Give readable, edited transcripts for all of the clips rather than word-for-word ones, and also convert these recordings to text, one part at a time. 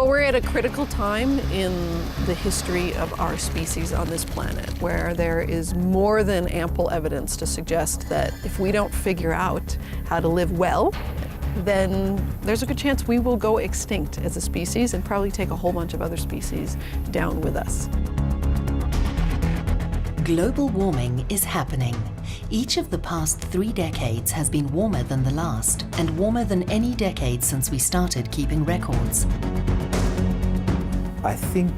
Well, we're at a critical time in the history of our species on this planet, where there is more than ample evidence to suggest that if we don't figure out how to live well, then there's a good chance we will go extinct as a species and probably take a whole bunch of other species down with us. Global warming is happening. Each of the past 3 decades has been warmer than the last, and warmer than any decade since we started keeping records. I think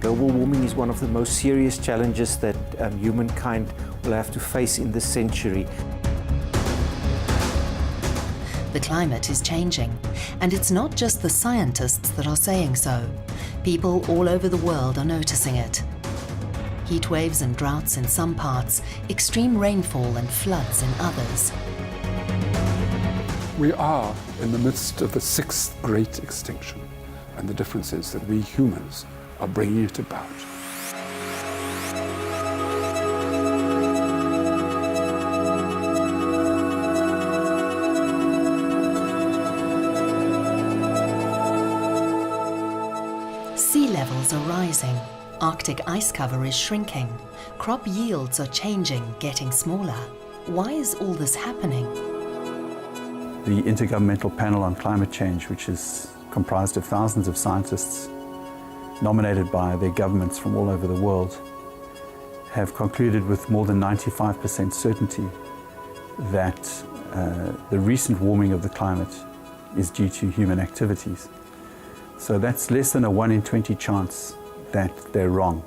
global warming is one of the most serious challenges that humankind will have to face in this century. The climate is changing, and it's not just the scientists that are saying so. People all over the world are noticing it. Heat waves and droughts in some parts, extreme rainfall and floods in others. We are in the midst of the 6th great extinction, and the difference is that we humans are bringing it about. Sea levels are rising. Arctic ice cover is shrinking. Crop yields are changing, getting smaller. Why is all this happening? The Intergovernmental Panel on Climate Change, which is comprised of thousands of scientists nominated by their governments from all over the world, have concluded with more than 95% certainty that the recent warming of the climate is due to human activities. So that's less than a 1 in 20 chance that they're wrong.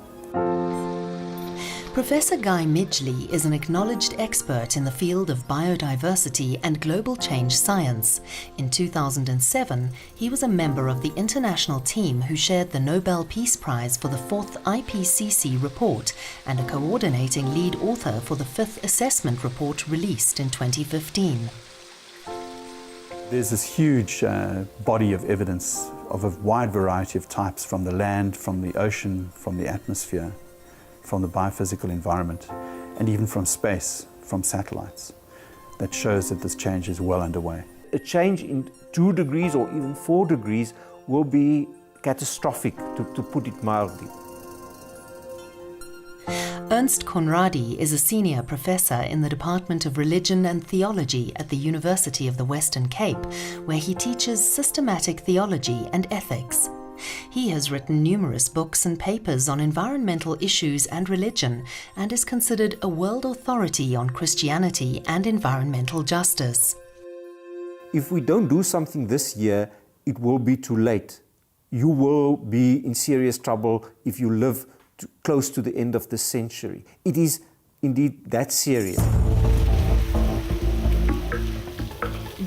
Professor Guy Midgley is an acknowledged expert in the field of biodiversity and global change science. In 2007, he was a member of the international team who shared the Nobel Peace Prize for the 4th IPCC report and a coordinating lead author for the 5th assessment report released in 2015. There's this huge body of evidence of a wide variety of types, from the land, from the ocean, from the atmosphere, from the biophysical environment, and even from space, from satellites, that shows that this change is well underway. A change in 2 degrees or even 4 degrees will be catastrophic, to put it mildly. Ernst Conradi is a senior professor in the Department of Religion and Theology at the University of the Western Cape, where he teaches systematic theology and ethics. He has written numerous books and papers on environmental issues and religion, and is considered a world authority on Christianity and environmental justice. If we don't do something this year, it will be too late. You will be in serious trouble if you live close to the end of the century. It is indeed that serious.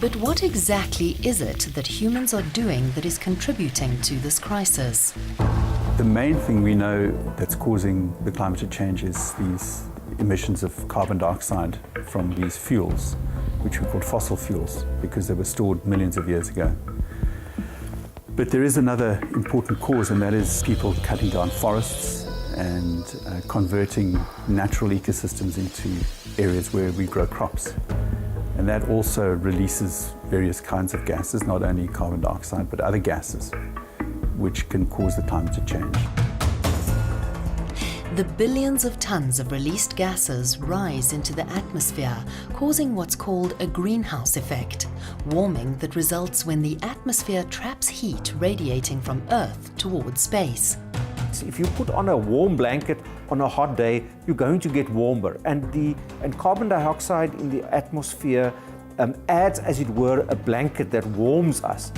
But what exactly is it that humans are doing that is contributing to this crisis? The main thing we know that's causing the climate change is these emissions of carbon dioxide from these fuels, which we call fossil fuels, because they were stored millions of years ago. But there is another important cause, and that is people cutting down forests and converting natural ecosystems into areas where we grow crops. And that also releases various kinds of gases, not only carbon dioxide, but other gases, which can cause the climate to change. The billions of tons of released gases rise into the atmosphere, causing what's called a greenhouse effect, warming that results when the atmosphere traps heat radiating from Earth towards space. If you put on a warm blanket on a hot day, you're going to get warmer. And carbon dioxide in the atmosphere adds, as it were, a blanket that warms us.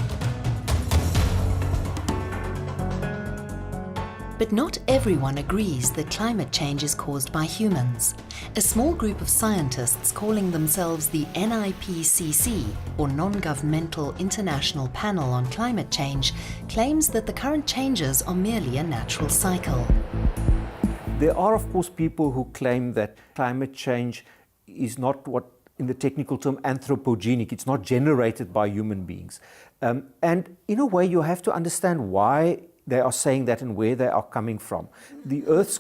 But not everyone agrees that climate change is caused by humans. A small group of scientists calling themselves the NIPCC, or Non-Governmental International Panel on Climate Change, claims that the current changes are merely a natural cycle. There are, of course, people who claim that climate change is not what, in the technical term, anthropogenic. It's not generated by human beings. And in a way, you have to understand why they are saying that and where they are coming from. The Earth's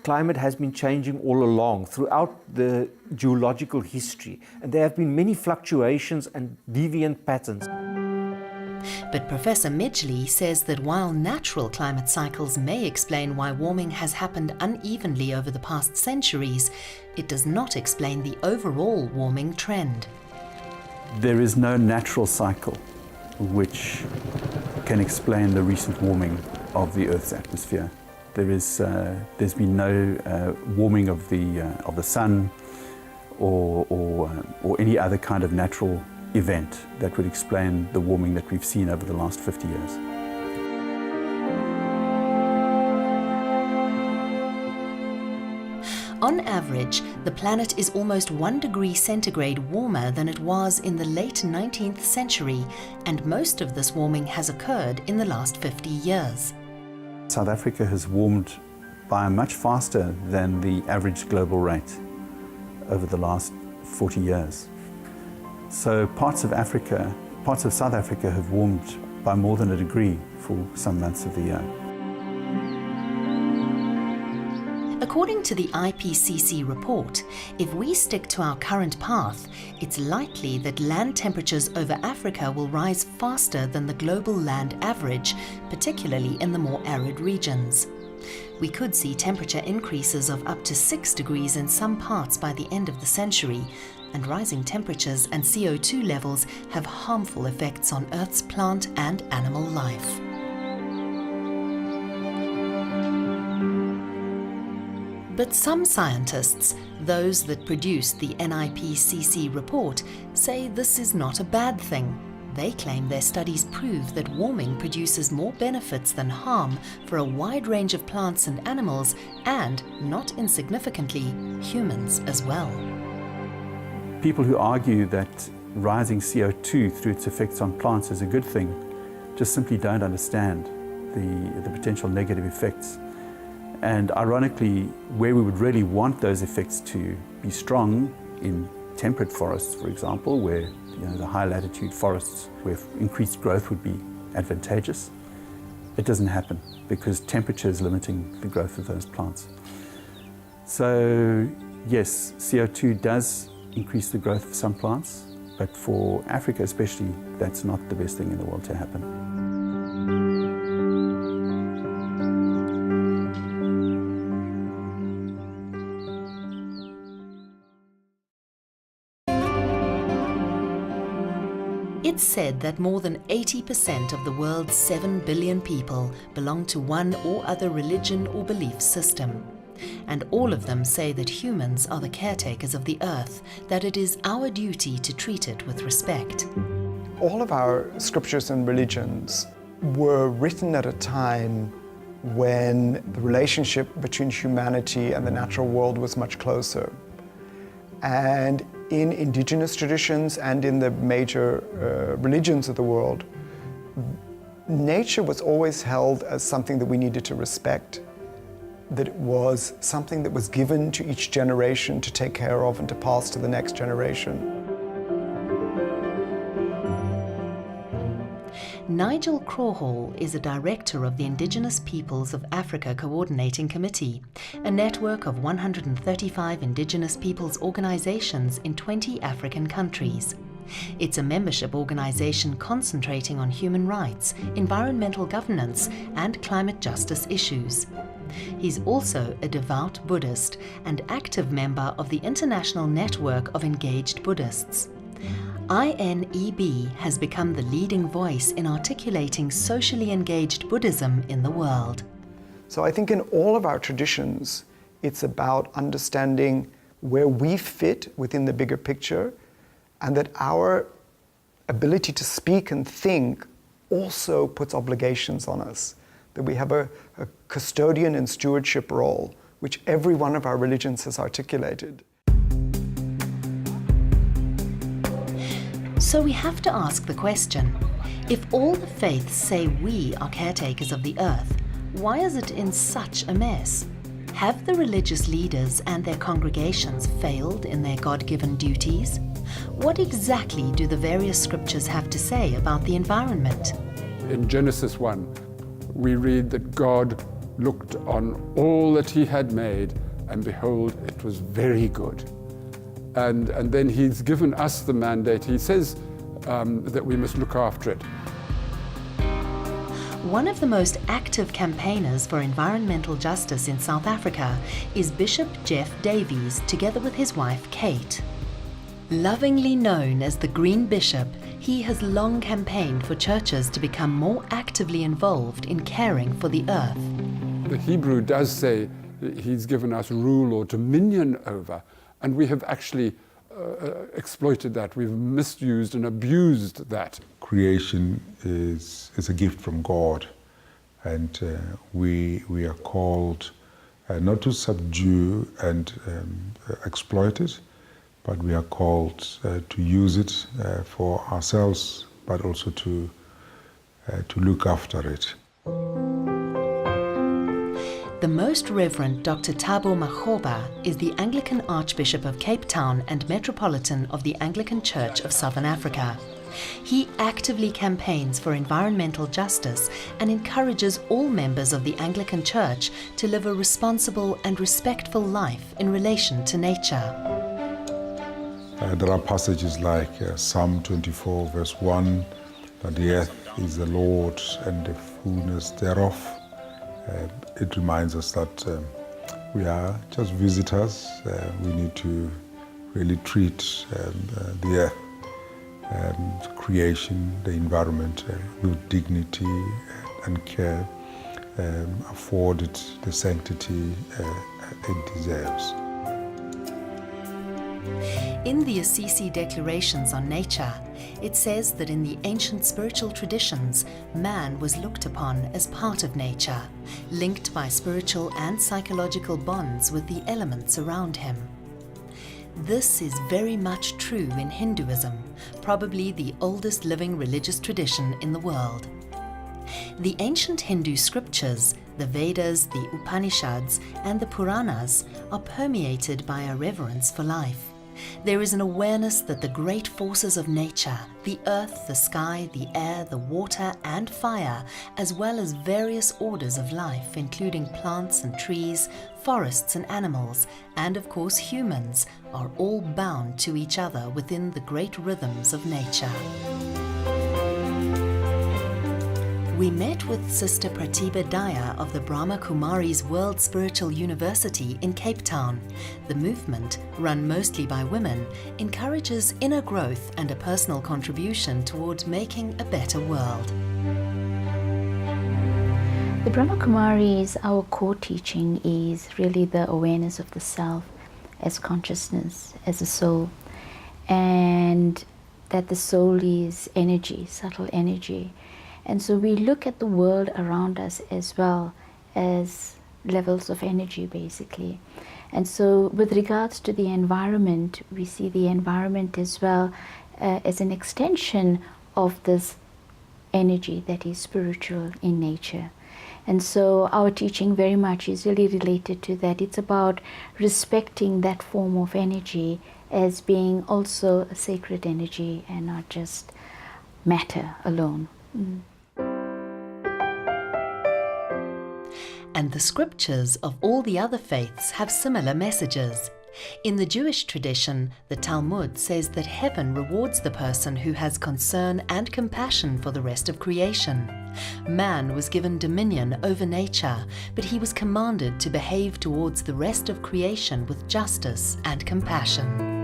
climate has been changing all along throughout the geological history, and there have been many fluctuations and deviant patterns. But Professor Midgley says that while natural climate cycles may explain why warming has happened unevenly over the past centuries, it does not explain the overall warming trend. There is no natural cycle which can explain the recent warming of the Earth's atmosphere. There's been no warming of the sun or any other kind of natural event that would explain the warming that we've seen over the last 50 years. On average, the planet is almost 1 degree centigrade warmer than it was in the late 19th century, and most of this warming has occurred in the last 50 years. South Africa has warmed by much faster than the average global rate over the last 40 years. So parts of South Africa have warmed by more than a degree for some months of the year. According to the IPCC report, if we stick to our current path, it's likely that land temperatures over Africa will rise faster than the global land average, particularly in the more arid regions. We could see temperature increases of up to 6 degrees in some parts by the end of the century, and rising temperatures and CO2 levels have harmful effects on Earth's plant and animal life. But some scientists, those that produced the NIPCC report, say this is not a bad thing. They claim their studies prove that warming produces more benefits than harm for a wide range of plants and animals, and, not insignificantly, humans as well. People who argue that rising CO2 through its effects on plants is a good thing just simply don't understand the potential negative effects. And ironically, where we would really want those effects to be strong, in temperate forests, for example, where the high latitude forests where increased growth would be advantageous, it doesn't happen because temperature is limiting the growth of those plants. So yes, CO2 does increase the growth of some plants, but for Africa especially, that's not the best thing in the world to happen. It's said that more than 80% of the world's 7 billion people belong to one or other religion or belief system. And all of them say that humans are the caretakers of the earth, that it is our duty to treat it with respect. All of our scriptures and religions were written at a time when the relationship between humanity and the natural world was much closer. And in indigenous traditions and in the major religions of the world, nature was always held as something that we needed to respect, that it was something that was given to each generation to take care of and to pass to the next generation. Nigel Crawhall is a director of the Indigenous Peoples of Africa Coordinating Committee, a network of 135 Indigenous peoples organizations in 20 African countries. It's a membership organization concentrating on human rights, environmental governance, and climate justice issues. He's also a devout Buddhist and active member of the International Network of Engaged Buddhists. INEB has become the leading voice in articulating socially engaged Buddhism in the world. So I think in all of our traditions, it's about understanding where we fit within the bigger picture, and that our ability to speak and think also puts obligations on us, that we have a custodian and stewardship role, which every one of our religions has articulated. So we have to ask the question, if all the faiths say we are caretakers of the earth, why is it in such a mess? Have the religious leaders and their congregations failed in their God-given duties? What exactly do the various scriptures have to say about the environment? In Genesis 1, we read that God looked on all that he had made, and behold, it was very good. And then he's given us the mandate. He says that we must look after it. One of the most active campaigners for environmental justice in South Africa is Bishop Jeff Davies, together with his wife Kate. Lovingly known as the Green Bishop, he has long campaigned for churches to become more actively involved in caring for the earth. The Hebrew does say he's given us rule or dominion over, and we have actually exploited that. We've misused and abused that. Creation is a gift from God, and we are called not to subdue and exploit it, but we are called to use it for ourselves, but also to look after it. The Most Reverend Dr. Thabo Makgoba is the Anglican Archbishop of Cape Town and Metropolitan of the Anglican Church of Southern Africa. He actively campaigns for environmental justice and encourages all members of the Anglican Church to live a responsible and respectful life in relation to nature. There are passages like Psalm 24 verse 1, that the earth is the Lord's and the fullness thereof. It reminds us that we are just visitors. We need to really treat the earth, creation, the environment with dignity and care, afford it the sanctity it deserves. In the Assisi Declarations on Nature, it says that in the ancient spiritual traditions, man was looked upon as part of nature, linked by spiritual and psychological bonds with the elements around him. This is very much true in Hinduism, probably the oldest living religious tradition in the world. The ancient Hindu scriptures, the Vedas, the Upanishads, and the Puranas are permeated by a reverence for life. There is an awareness that the great forces of nature, the earth, the sky, the air, the water, and fire, as well as various orders of life, including plants and trees, forests and animals, and of course humans, are all bound to each other within the great rhythms of nature. We met with Sister Pratibha Daya of the Brahma Kumaris World Spiritual University in Cape Town. The movement, run mostly by women, encourages inner growth and a personal contribution towards making a better world. The Brahma Kumaris, our core teaching is really the awareness of the self as consciousness, as a soul, and that the soul is energy, subtle energy. And so we look at the world around us as well as levels of energy, basically. And so with regards to the environment, we see the environment as well as an extension of this energy that is spiritual in nature. And so our teaching very much is really related to that. It's about respecting that form of energy as being also a sacred energy and not just matter alone. And the scriptures of all the other faiths have similar messages. In the Jewish tradition, the Talmud says that heaven rewards the person who has concern and compassion for the rest of creation. Man was given dominion over nature, but he was commanded to behave towards the rest of creation with justice and compassion.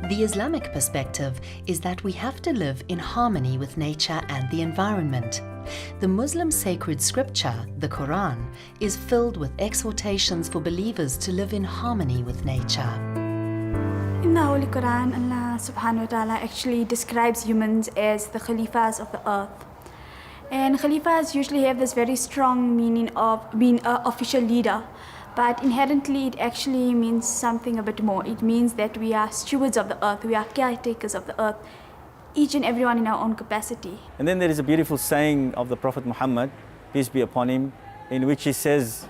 The Islamic perspective is that we have to live in harmony with nature and the environment. The Muslim sacred scripture, the Quran, is filled with exhortations for believers to live in harmony with nature. In the Holy Quran, Allah subhanahu wa ta'ala actually describes humans as the Khalifas of the earth. And Khalifas usually have this very strong meaning of being an official leader. But inherently, it actually means something a bit more. It means that we are stewards of the earth, we are caretakers of the earth, each and everyone in our own capacity. And then there is a beautiful saying of the Prophet Muhammad, peace be upon him, in which he says,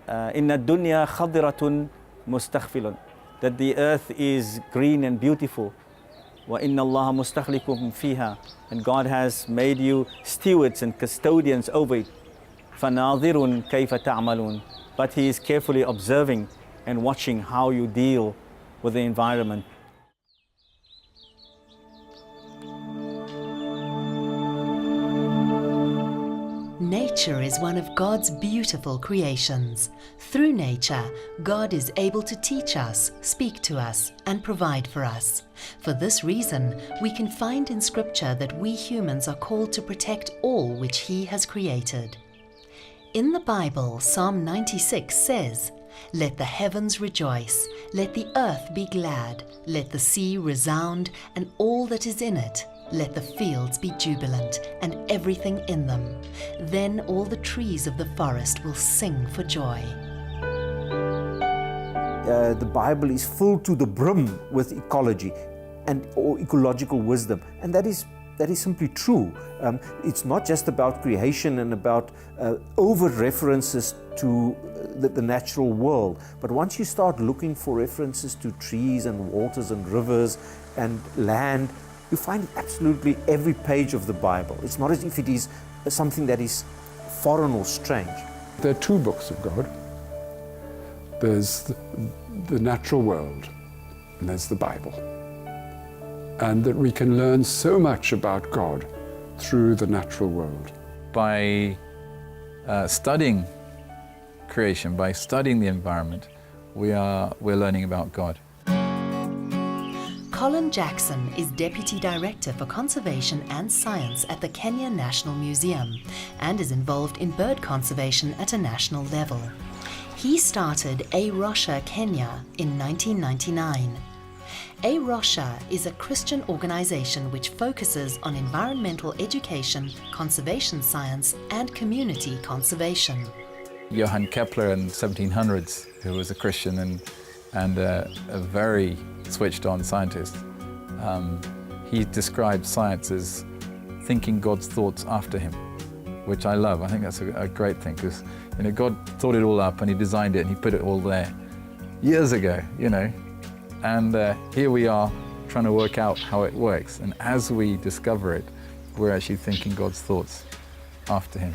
Inna dunya khadiratun mustakhfilun, that the earth is green and beautiful. Wa inna Allah mustakhlikum fiha, and God has made you stewards and custodians over it. Fanadhirun kayfa ta'malun, but He is carefully observing and watching how you deal with the environment. nature is one of God's beautiful creations. Through nature, God is able to teach us, speak to us, and provide for us. For this reason, we can find in Scripture that we humans are called to protect all which He has created. In the Bible, Psalm 96 says, "Let the heavens rejoice, let the earth be glad, let the sea resound, and all that is in it. Let the fields be jubilant, and everything in them. Then all the trees of the forest will sing for joy." The Bible is full to the brim with ecology or ecological wisdom, and that is simply true. It's not just about creation and about over references to the natural world, but once you start looking for references to trees and waters and rivers and land, you find it absolutely every page of the Bible. It's not as if it is something that is foreign or strange. There are two books of God. There's the natural world, and there's the Bible. And that we can learn so much about God through the natural world. By studying creation, by studying the environment, we're learning about God. Colin Jackson is Deputy Director for Conservation and Science at the Kenya National Museum and is involved in bird conservation at a national level. He started A Rosha Kenya in 1999. A Rosha is a Christian organization which focuses on environmental education, conservation science, and community conservation. Johann Kepler in the 1700s, who was a Christian and a very switched-on scientist, he described science as thinking God's thoughts after him, which I love. I think that's a great thing, because God thought it all up and He designed it and He put it all there years ago, and here we are trying to work out how it works. And as we discover it, we're actually thinking God's thoughts after Him.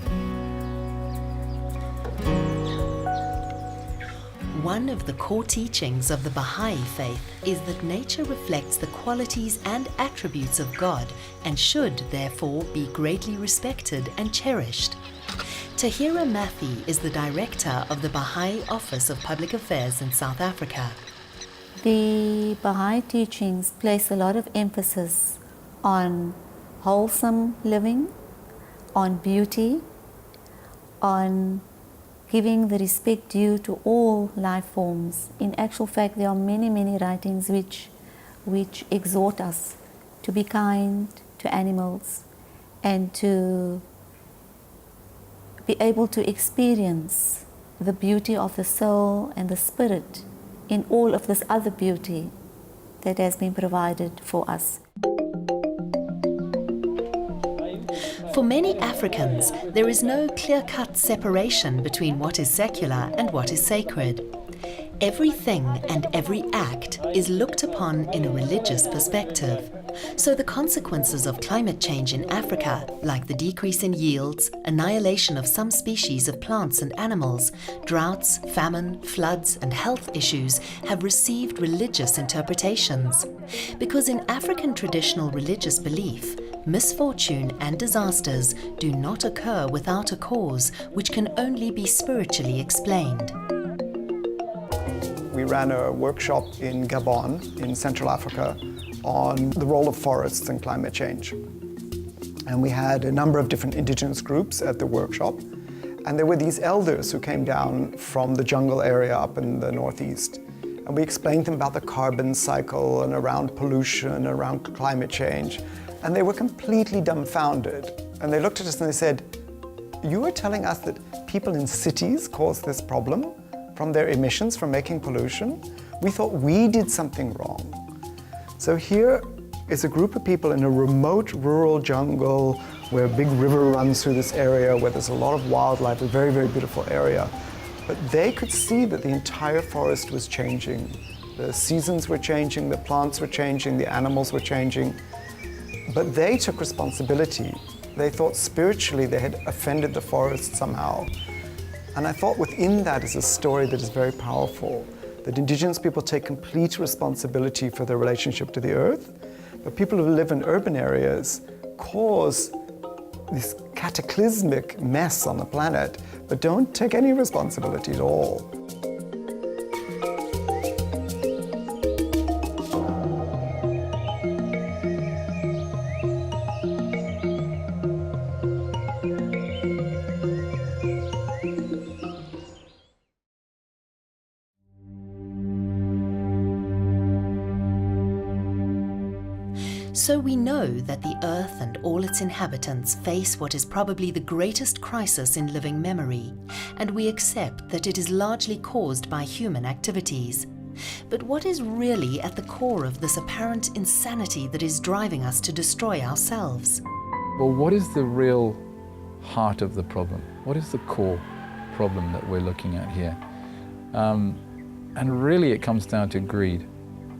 One of the core teachings of the Baha'i faith is that nature reflects the qualities and attributes of God and should, therefore, be greatly respected and cherished. Tahira Mathi is the director of the Baha'i Office of Public Affairs in South Africa. The Baha'i teachings place a lot of emphasis on wholesome living, on beauty, on giving the respect due to all life forms. In actual fact, there are many, many writings which exhort us to be kind to animals and to be able to experience the beauty of the soul and the spirit in all of this other beauty that has been provided for us. For many Africans, there is no clear-cut separation between what is secular and what is sacred. Everything and every act is looked upon in a religious perspective. So the consequences of climate change in Africa, like the decrease in yields, annihilation of some species of plants and animals, droughts, famine, floods, and health issues, have received religious interpretations. Because in African traditional religious belief, misfortune and disasters do not occur without a cause, which can only be spiritually explained. We ran a workshop in Gabon, in Central Africa, on the role of forests in climate change. And we had a number of different indigenous groups at the workshop. And there were these elders who came down from the jungle area up in the northeast. And we explained to them about the carbon cycle and around pollution, around climate change. And they were completely dumbfounded. And they looked at us and they said, "You are telling us that people in cities cause this problem from their emissions, from making pollution? We thought we did something wrong." So here is a group of people in a remote rural jungle where a big river runs through this area, where there's a lot of wildlife, a very, very beautiful area. But they could see that the entire forest was changing. The seasons were changing, the plants were changing, the animals were changing. But they took responsibility. They thought spiritually they had offended the forest somehow. And I thought within that is a story that is very powerful, that indigenous people take complete responsibility for their relationship to the earth, but people who live in urban areas cause this cataclysmic mess on the planet, but don't take any responsibility at all. So we know that the Earth and all its inhabitants face what is probably the greatest crisis in living memory, and we accept that it is largely caused by human activities. But what is really at the core of this apparent insanity that is driving us to destroy ourselves? Well, what is the real heart of the problem? What is the core problem that we're looking at here? And really it comes down to greed.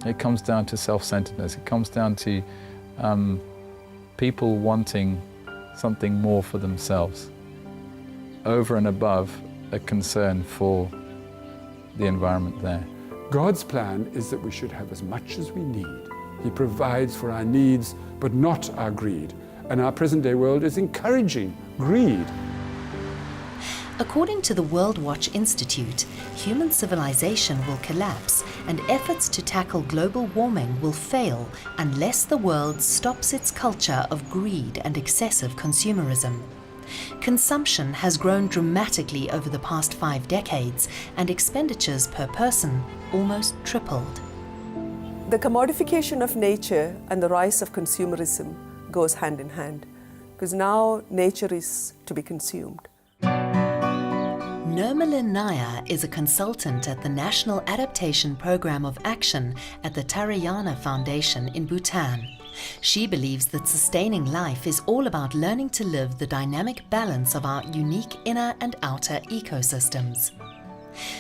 It comes down to self-centeredness. It comes down to people wanting something more for themselves, over and above a concern for the environment there. God's plan is that we should have as much as we need. He provides for our needs, but not our greed. And our present-day world is encouraging greed. According to the World Watch Institute, human civilization will collapse and efforts to tackle global warming will fail unless the world stops its culture of greed and excessive consumerism. Consumption has grown dramatically over the past 5 decades, and expenditures per person almost tripled. The commodification of nature and the rise of consumerism goes hand in hand, because now nature is to be consumed. Nirmala Nair is a consultant at the National Adaptation Program of Action at the Tarayana Foundation in Bhutan. She believes that sustaining life is all about learning to live the dynamic balance of our unique inner and outer ecosystems.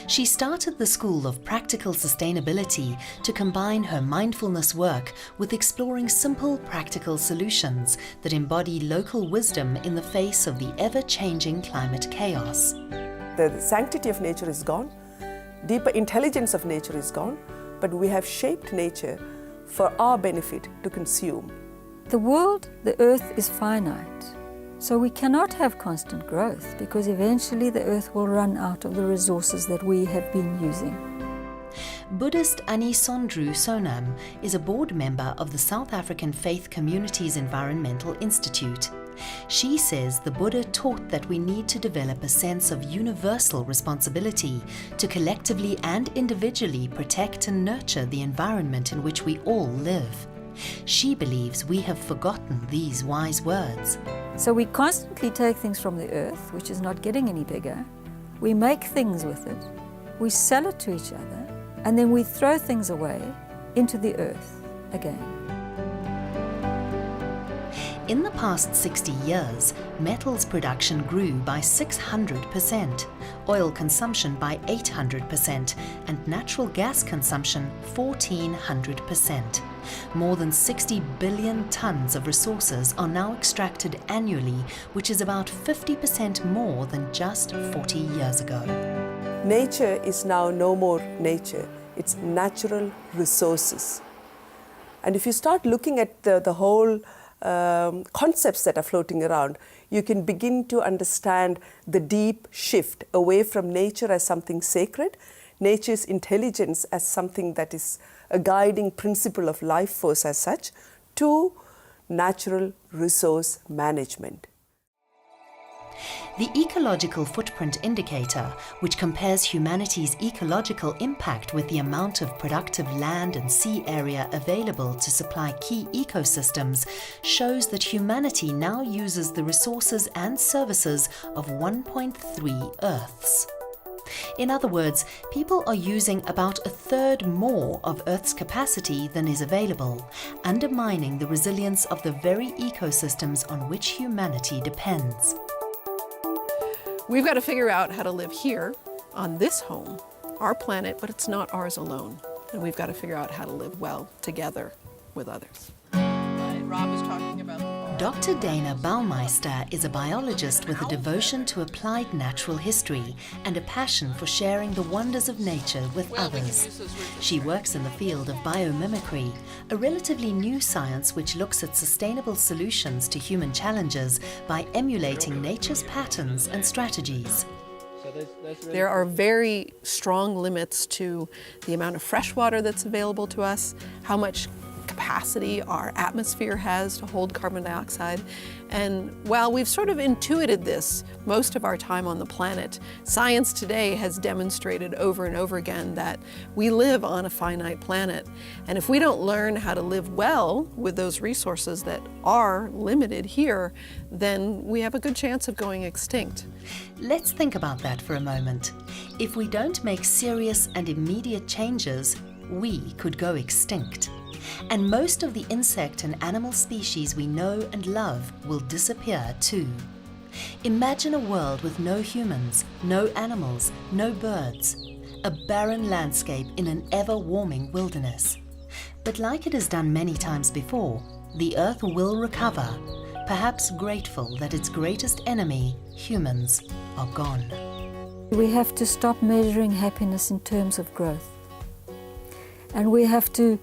She started the School of Practical Sustainability to combine her mindfulness work with exploring simple, practical solutions that embody local wisdom in the face of the ever-changing climate chaos. The sanctity of nature is gone, deeper intelligence of nature is gone, but we have shaped nature for our benefit to consume. The world, the earth is finite, so we cannot have constant growth because eventually the earth will run out of the resources that we have been using. Buddhist Anisondru Sonam is a board member of the South African Faith Communities Environmental Institute. She says the Buddha taught that we need to develop a sense of universal responsibility to collectively and individually protect and nurture the environment in which we all live. She believes we have forgotten these wise words. So we constantly take things from the earth, which is not getting any bigger. We make things with it, we sell it to each other, and then we throw things away into the earth again. In the past 60 years, metals production grew by 600%, oil consumption by 800%, and natural gas consumption 1,400%. More than 60 billion tons of resources are now extracted annually, which is about 50% more than just 40 years ago. Nature is now no more nature, it's natural resources. And if you start looking at the whole concepts that are floating around, you can begin to understand the deep shift away from nature as something sacred, nature's intelligence as something that is a guiding principle of life force as such, to natural resource management. The Ecological Footprint Indicator, which compares humanity's ecological impact with the amount of productive land and sea area available to supply key ecosystems, shows that humanity now uses the resources and services of 1.3 Earths. In other words, people are using about a third more of Earth's capacity than is available, undermining the resilience of the very ecosystems on which humanity depends. We've got to figure out how to live here on this home, our planet, but it's not ours alone. And we've got to figure out how to live well together with others. Rob is talking about Dr. Dana Baumeister is a biologist with a devotion to applied natural history and a passion for sharing the wonders of nature with others. She works in the field of biomimicry, a relatively new science which looks at sustainable solutions to human challenges by emulating nature's patterns and strategies. There are very strong limits to the amount of fresh water that's available to us, how much capacity our atmosphere has to hold carbon dioxide. And while we've sort of intuited this most of our time on the planet, science today has demonstrated over and over again that we live on a finite planet. And if we don't learn how to live well with those resources that are limited here, then we have a good chance of going extinct. Let's think about that for a moment. If we don't make serious and immediate changes, we could go extinct. And most of the insect and animal species we know and love will disappear too. Imagine a world with no humans, no animals, no birds, a barren landscape in an ever-warming wilderness. But like it has done many times before, the Earth will recover, perhaps grateful that its greatest enemy, humans, are gone. We have to stop measuring happiness in terms of growth. And we have to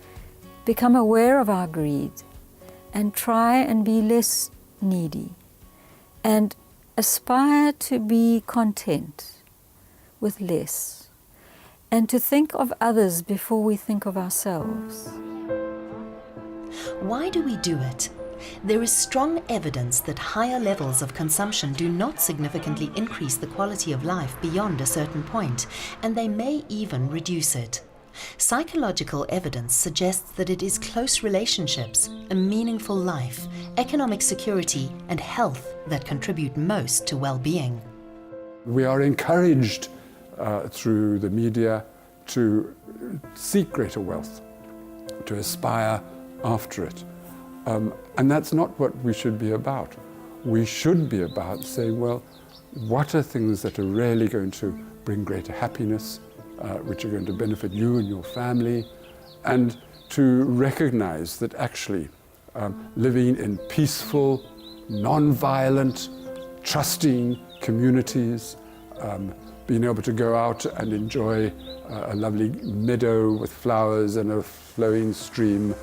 become aware of our greed and try and be less needy and aspire to be content with less and to think of others before we think of ourselves. Why do we do it? There is strong evidence that higher levels of consumption do not significantly increase the quality of life beyond a certain point, and they may even reduce it. Psychological evidence suggests that it is close relationships, a meaningful life, economic security, and health that contribute most to well-being. We are encouraged through the media to seek greater wealth, to aspire after it. And that's not what we should be about. We should be about saying, well, what are things that are really going to bring greater happiness, which are going to benefit you and your family, and to recognize that actually living in peaceful, non-violent, trusting communities, being able to go out and enjoy a lovely meadow with flowers and a flowing stream,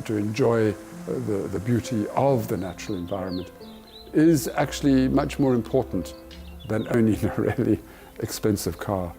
to enjoy the beauty of the natural environment, is actually much more important than owning a really expensive car.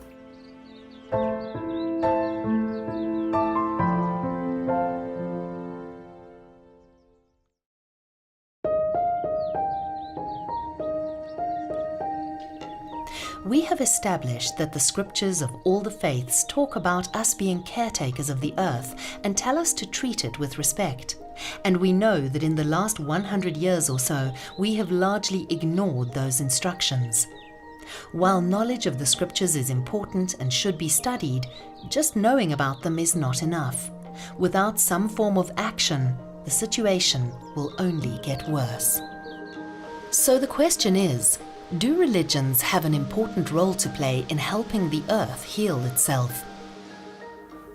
We have established that the scriptures of all the faiths talk about us being caretakers of the earth and tell us to treat it with respect. And we know that in the last 100 years or so, we have largely ignored those instructions. While knowledge of the scriptures is important and should be studied, just knowing about them is not enough. Without some form of action, the situation will only get worse. So the question is, do religions have an important role to play in helping the earth heal itself?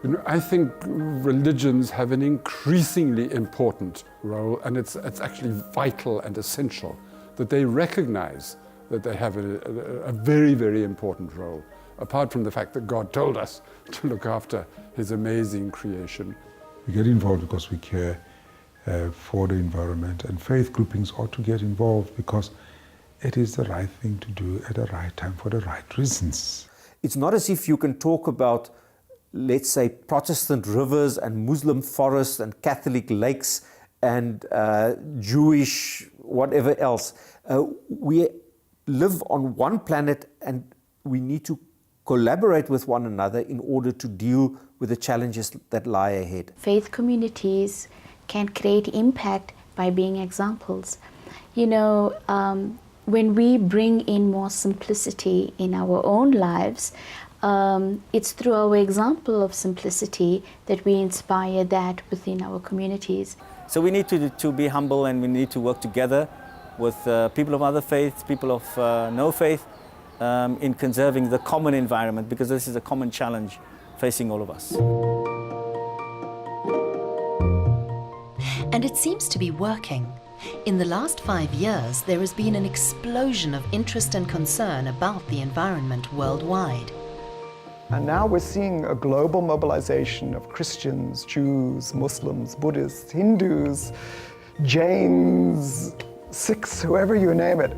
You know, I think religions have an increasingly important role, and it's actually vital and essential that they recognize that they have a very, very important role, apart from the fact that God told us to look after His amazing creation. We get involved because we care for the environment, and faith groupings ought to get involved because it is the right thing to do at the right time for the right reasons. It's not as if you can talk about, let's say, Protestant rivers and Muslim forests and Catholic lakes and Jewish whatever else. We live on one planet and we need to collaborate with one another in order to deal with the challenges that lie ahead. Faith communities can create impact by being examples. You know, when we bring in more simplicity in our own lives, it's through our example of simplicity that we inspire that within our communities. So we need to be humble, and we need to work together with people of other faiths, people of no faith, in conserving the common environment, because this is a common challenge facing all of us. And it seems to be working. In the last 5 years, there has been an explosion of interest and concern about the environment worldwide. And now we're seeing a global mobilization of Christians, Jews, Muslims, Buddhists, Hindus, Jains, Sikhs, whoever you name it.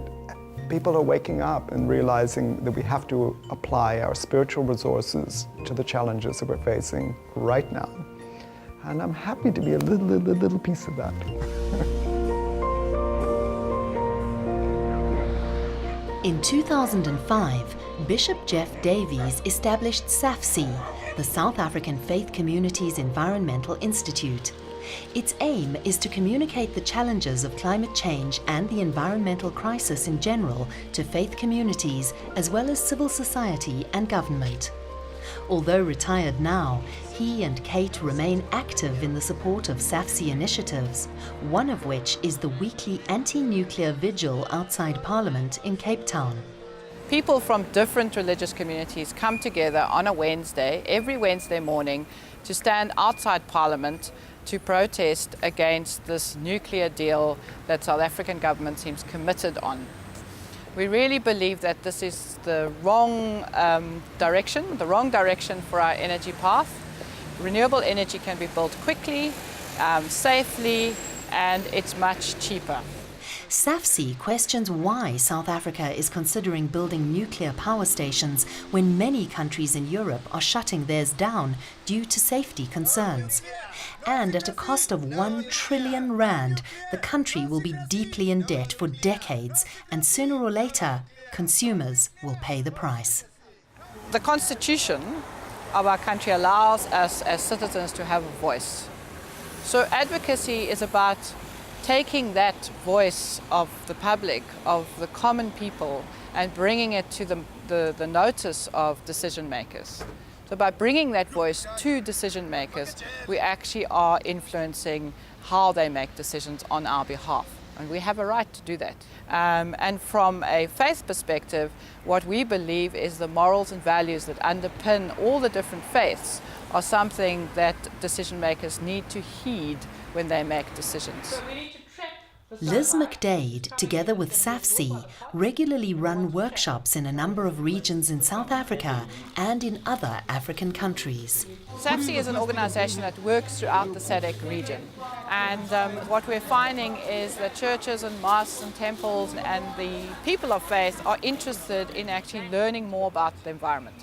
People are waking up and realizing that we have to apply our spiritual resources to the challenges that we're facing right now. And I'm happy to be a little piece of that. In 2005, Bishop Jeff Davies established SAFC, the South African Faith Communities Environmental Institute. Its aim is to communicate the challenges of climate change and the environmental crisis in general to faith communities as well as civil society and government. Although retired now, he and Kate remain active in the support of SAFC initiatives, one of which is the weekly anti-nuclear vigil outside Parliament in Cape Town. People from different religious communities come together on a Wednesday, every Wednesday morning, to stand outside Parliament to protest against this nuclear deal that South African government seems committed on. We really believe that this is the wrong direction for our energy path. Renewable energy can be built quickly, safely, and it's much cheaper. SAFC questions why South Africa is considering building nuclear power stations when many countries in Europe are shutting theirs down due to safety concerns. And at a cost of 1 trillion rand, the country will be deeply in debt for decades, and sooner or later, consumers will pay the price. The Constitution of our country allows us as citizens to have a voice. So advocacy is about taking that voice of the public, of the common people, and bringing it to the notice of decision makers. So by bringing that voice to decision makers, we actually are influencing how they make decisions on our behalf. And we have a right to do that. And from a faith perspective, what we believe is the morals and values that underpin all the different faiths are something that decision makers need to heed when they make decisions. Liz McDade, together with SAFC, regularly run workshops in a number of regions in South Africa and in other African countries. SAFC is an organization that works throughout the SADC region. And what we're finding is that churches and mosques and temples and the people of faith are interested in actually learning more about the environment.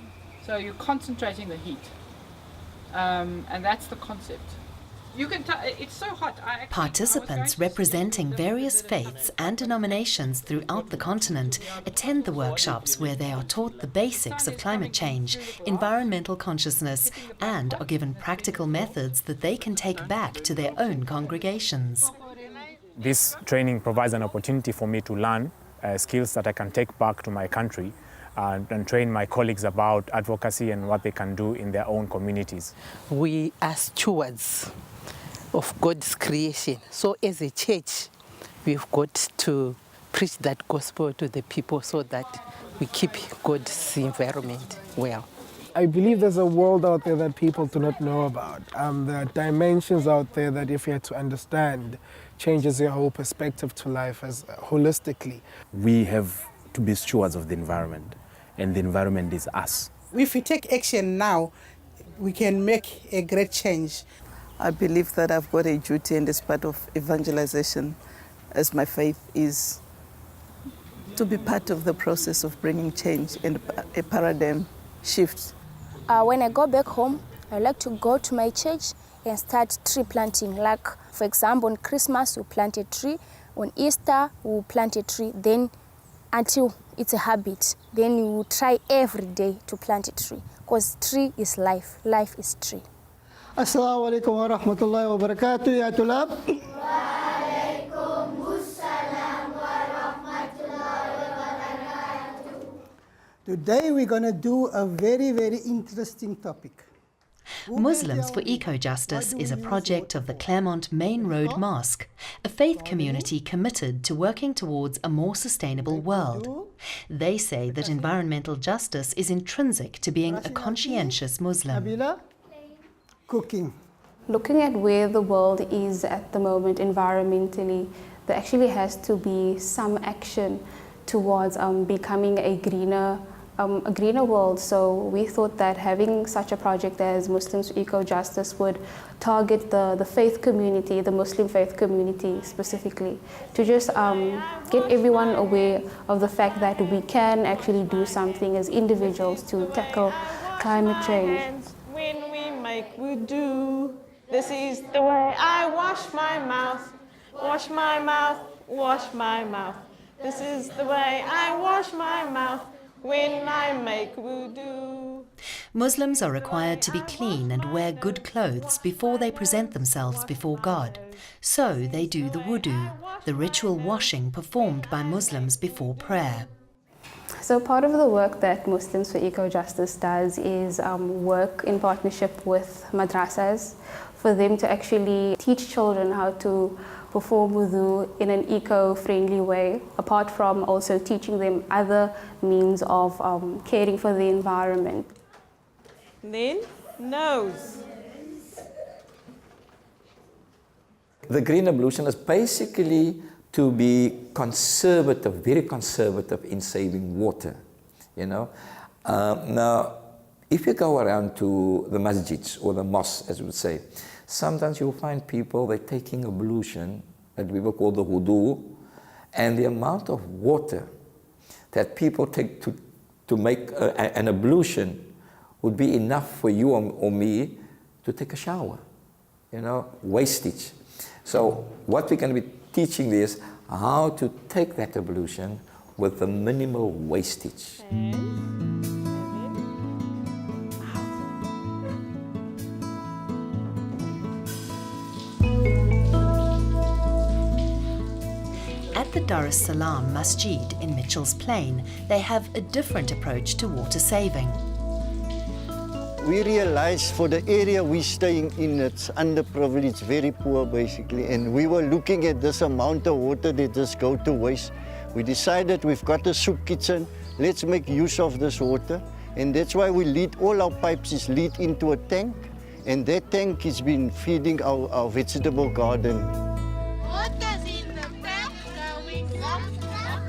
So you're concentrating the heat. And that's the concept. You can it's so hot. Participants representing various faiths and denominations throughout the continent attend the workshops where they are taught the basics of climate change, environmental consciousness, and are given practical methods that they can take back to their own congregations. This training provides an opportunity for me to learn skills that I can take back to my country and train my colleagues about advocacy and what they can do in their own communities. We are stewards of God's creation. So as a church, we've got to preach that gospel to the people so that we keep God's environment well. I believe there's a world out there that people do not know about. There are dimensions out there that if you had to understand, changes your whole perspective to life as holistically. We have to be stewards of the environment, and the environment is us. If we take action now, we can make a great change. I believe that I've got a duty, and as part of evangelization, as my faith is, to be part of the process of bringing change and a paradigm shift. When I go back home, I like to go to my church and start tree planting. Like, for example, on Christmas, we plant a tree. On Easter, we plant a tree. Then, until it's a habit, then you will try every day to plant a tree. Because tree is life. Life is tree. Assalamu alaikum wa rahmatullahi wa barakatuh, ya tulab. Wa alaikumussalam wa rahmatullahi wa barakatuh. Today we're going to do a very, very interesting topic. Muslims for Eco-Justice is a project of the Claremont Main Road Mosque, a faith community committed to working towards a more sustainable world. They say that environmental justice is intrinsic to being a conscientious Muslim. Cooking. Looking at where the world is at the moment environmentally, there actually has to be some action towards becoming a greener world. So we thought that having such a project as Muslims for Eco-Justice would target the faith community, the Muslim faith community specifically, to just get everyone aware of the fact that we can actually do something as individuals to tackle climate change. When we make wudu, this is the way I wash my mouth, wash my mouth, wash my mouth. This is the way I wash my mouth when I make wudu. Muslims are required to be clean and wear good clothes before they present themselves before God. So they do the wudu, the ritual washing performed by Muslims before prayer. So part of the work that Muslims for Eco-Justice does is work in partnership with madrasas for them to actually teach children how to perform wudu in an eco-friendly way, apart from also teaching them other means of caring for the environment. Then, nose. The green ablution is basically to be conservative, very conservative in saving water, you know. Now, if you go around to the masjids or the mosques, as we would say, sometimes you'll find people, they're taking ablution, that we will call the wudu, and the amount of water that people take to make an ablution would be enough for you or me to take a shower, you know, wastage. So what we're going to be teaching is how to take that ablution with the minimal wastage. At the Dar es Salaam Masjid in Mitchell's Plain, they have a different approach to water saving. We realize for the area we're staying in, it's underprivileged, very poor basically, and we were looking at this amount of water that just go to waste. We decided we've got a soup kitchen, let's make use of this water, and that's why we lead, all our pipes is lead into a tank, and that tank has been feeding our vegetable garden. Water's in the tank, going slap, slap.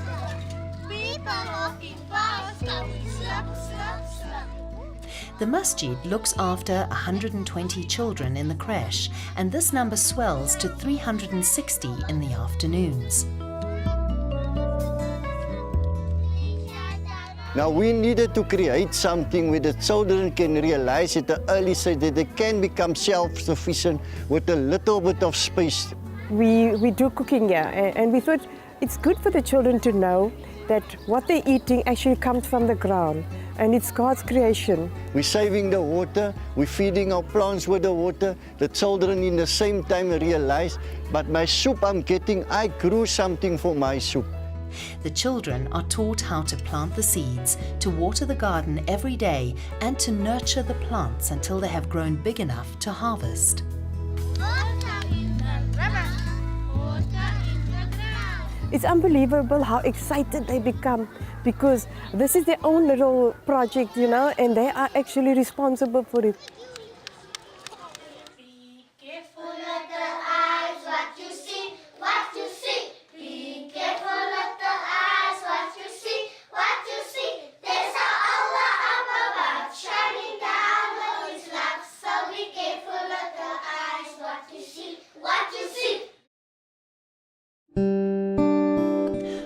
People walking fast, going slap, slap, slap. The masjid looks after 120 children in the creche, and this number swells to 360 in the afternoons. Now we needed to create something where the children can realize at the early stage that they can become self-sufficient with a little bit of space. We do cooking here, and we thought it's good for the children to know that what they're eating actually comes from the ground, and it's God's creation. We're saving the water, we're feeding our plants with the water. The children in the same time realize, but my soup I'm getting, I grew something for my soup. The children are taught how to plant the seeds, to water the garden every day, and to nurture the plants until they have grown big enough to harvest. It's unbelievable how excited they become, because this is their own little project, you know, and they are actually responsible for it. Be careful of the eyes, what you see, what you see. Be careful of the eyes, what you see, what you see. There's Allah up above, shining down on His love. So be careful of the eyes, what you see, what you see.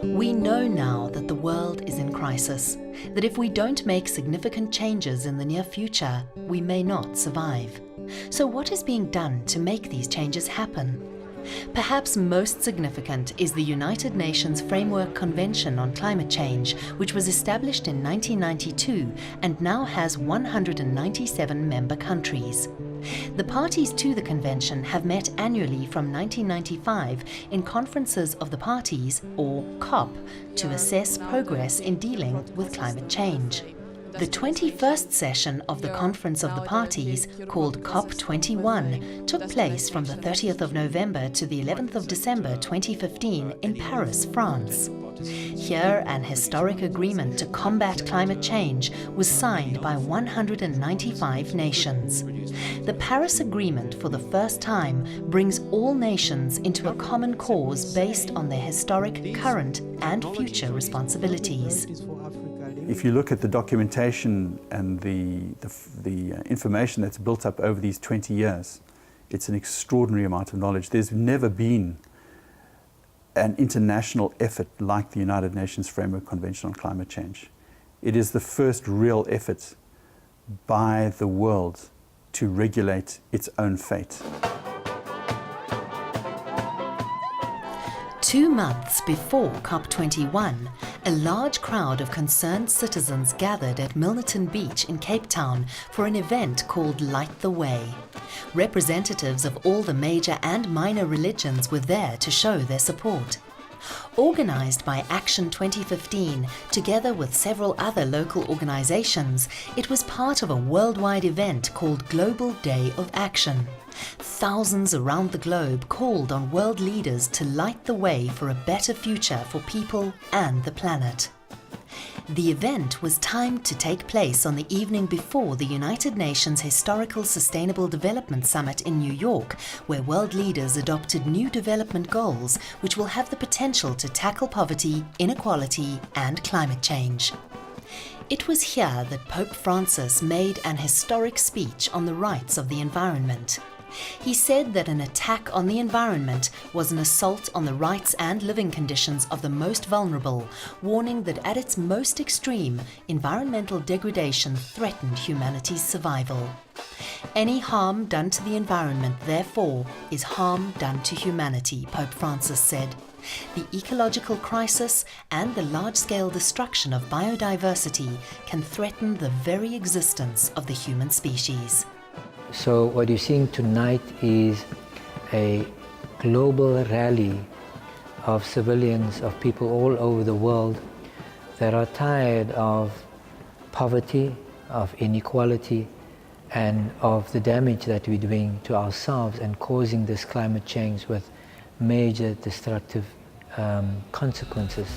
We know now that the world is in crisis, that if we don't make significant changes in the near future, we may not survive. So what is being done to make these changes happen? Perhaps most significant is the United Nations Framework Convention on Climate Change, which was established in 1992 and now has 197 member countries. The parties to the convention have met annually from 1995 in conferences of the parties, or COP, to assess progress in dealing with climate change. The 21st session of the Conference of the Parties, called COP21, took place from the 30th of November to the 11th of December 2015 in Paris, France. Here, an historic agreement to combat climate change was signed by 195 nations. The Paris Agreement, for the first time, brings all nations into a common cause based on their historic, current and future responsibilities. If you look at the documentation and the information that's built up over these 20 years, it's an extraordinary amount of knowledge. There's never been an international effort like the United Nations Framework Convention on Climate Change. It is the first real effort by the world to regulate its own fate. 2 months before COP21, a large crowd of concerned citizens gathered at Milnerton Beach in Cape Town for an event called Light the Way. Representatives of all the major and minor religions were there to show their support. Organised by Action 2015, together with several other local organisations, it was part of a worldwide event called Global Day of Action. Thousands around the globe called on world leaders to light the way for a better future for people and the planet. The event was timed to take place on the evening before the United Nations Historical Sustainable Development Summit in New York, where world leaders adopted new development goals which will have the potential to tackle poverty, inequality and climate change. It was here that Pope Francis made an historic speech on the rights of the environment. He said that an attack on the environment was an assault on the rights and living conditions of the most vulnerable, warning that at its most extreme, environmental degradation threatened humanity's survival. Any harm done to the environment, therefore, is harm done to humanity, Pope Francis said. The ecological crisis and the large-scale destruction of biodiversity can threaten the very existence of the human species. So what you're seeing tonight is a global rally of civilians, of people all over the world that are tired of poverty, of inequality, and of the damage that we're doing to ourselves and causing this climate change with major destructive consequences.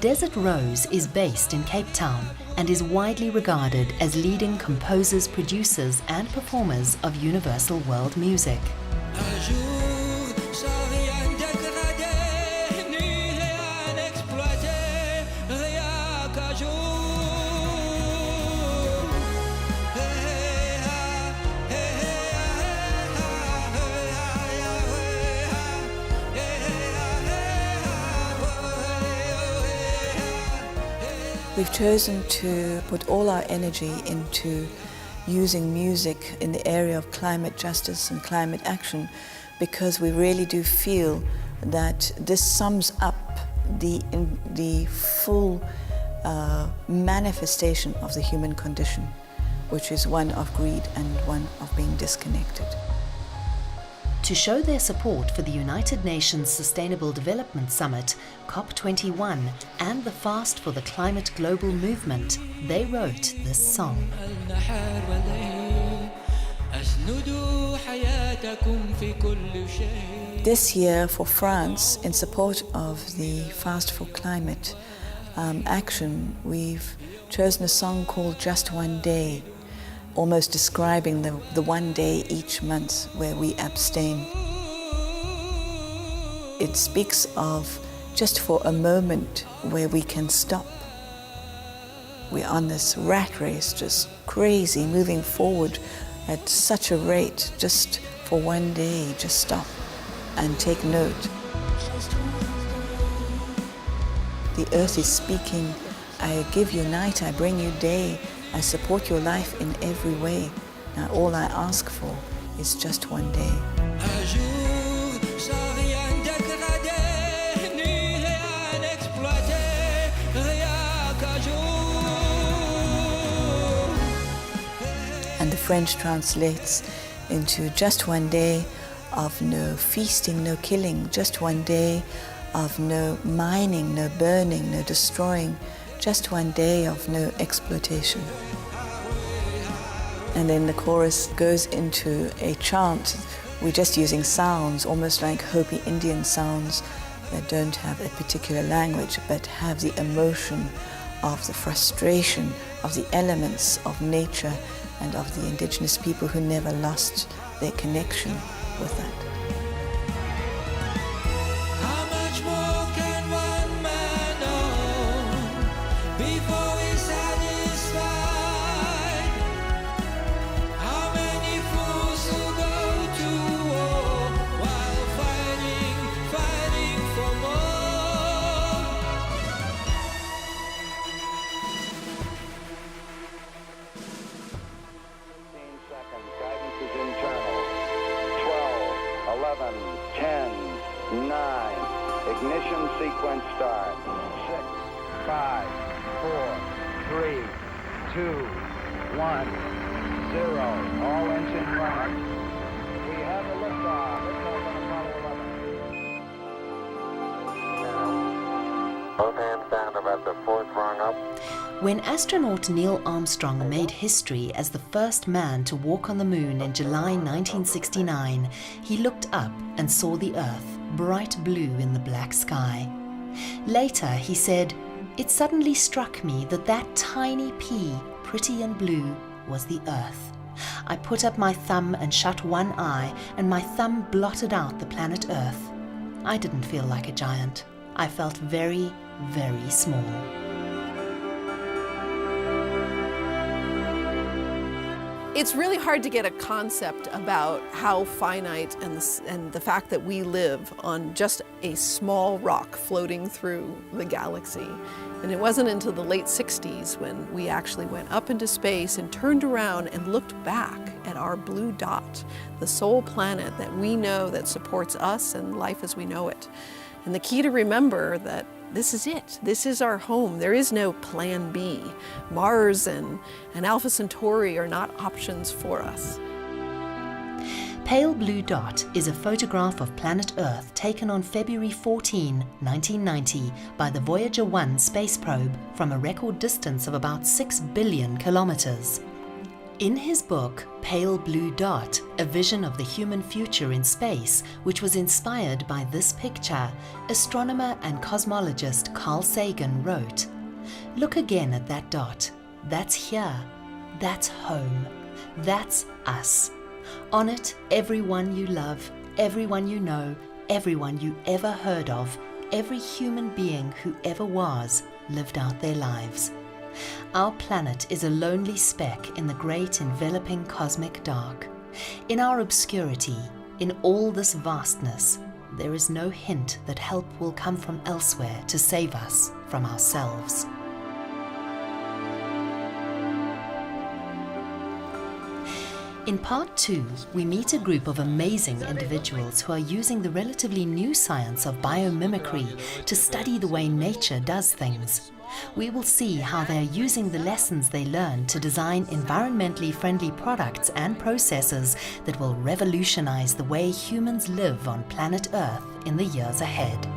Desert Rose is based in Cape Town and is widely regarded as leading composers, producers and performers of universal world music. We've chosen to put all our energy into using music in the area of climate justice and climate action because we really do feel that this sums up the full manifestation of the human condition, which is one of greed and one of being disconnected. To show their support for the United Nations Sustainable Development Summit, COP21, and the Fast for the Climate Global Movement, they wrote this song. This year for France, in support of the Fast for Climate action, we've chosen a song called Just One Day, almost describing the one day each month where we abstain. It speaks of just for a moment where we can stop. We're on this rat race, just crazy, moving forward at such a rate, just for one day, just stop and take note. The earth is speaking, I give you night, I bring you day, I support your life in every way. Now all I ask for is just one day. And the French translates, into just one day of no feasting, no killing, just one day of no mining, no burning, no destroying, just one day of no exploitation. And then the chorus goes into a chant. We're just using sounds, almost like Hopi Indian sounds that don't have a particular language, but have the emotion of the frustration of the elements of nature and of the indigenous people who never lost their connection with that. How much more can one man own before he's satisfied? How many fools who go to war while fighting for more? 15 seconds, guidance is internal. 12, 11, 10, 9. Ignition sequence start. 6, 5, 4, 3, 2, 1, 0. All engine running. We have a liftoff. Liftoff on Apollo 11. Both hands down about the fourth rung up. When astronaut Neil Armstrong made history as the first man to walk on the moon in July 1969, he looked up and saw the Earth, bright blue in the black sky. Later, he said, "It suddenly struck me that that tiny pea, pretty and blue, was the Earth. I put up my thumb and shut one eye, and my thumb blotted out the planet Earth. I didn't feel like a giant. I felt very, very small." It's really hard to get a concept about how finite and the fact that we live on just a small rock floating through the galaxy. And it wasn't until the late 60s when we actually went up into space and turned around and looked back at our blue dot, the sole planet that we know that supports us and life as we know it. And the key to remember that this is it. This is our home. There is no plan B. Mars and Alpha Centauri are not options for us. Pale Blue Dot is a photograph of planet Earth taken on February 14, 1990 by the Voyager 1 space probe from a record distance of about 6 billion kilometers. In his book, Pale Blue Dot, A Vision of the Human Future in Space, which was inspired by this picture, astronomer and cosmologist Carl Sagan wrote, "Look again at that dot. That's here. That's home. That's us. On it, everyone you love, everyone you know, everyone you ever heard of, every human being who ever was, lived out their lives. Our planet is a lonely speck in the great enveloping cosmic dark. In our obscurity, in all this vastness, there is no hint that help will come from elsewhere to save us from ourselves." In part 2, we meet a group of amazing individuals who are using the relatively new science of biomimicry to study the way nature does things. We will see how they are using the lessons they learned to design environmentally friendly products and processes that will revolutionize the way humans live on planet Earth in the years ahead.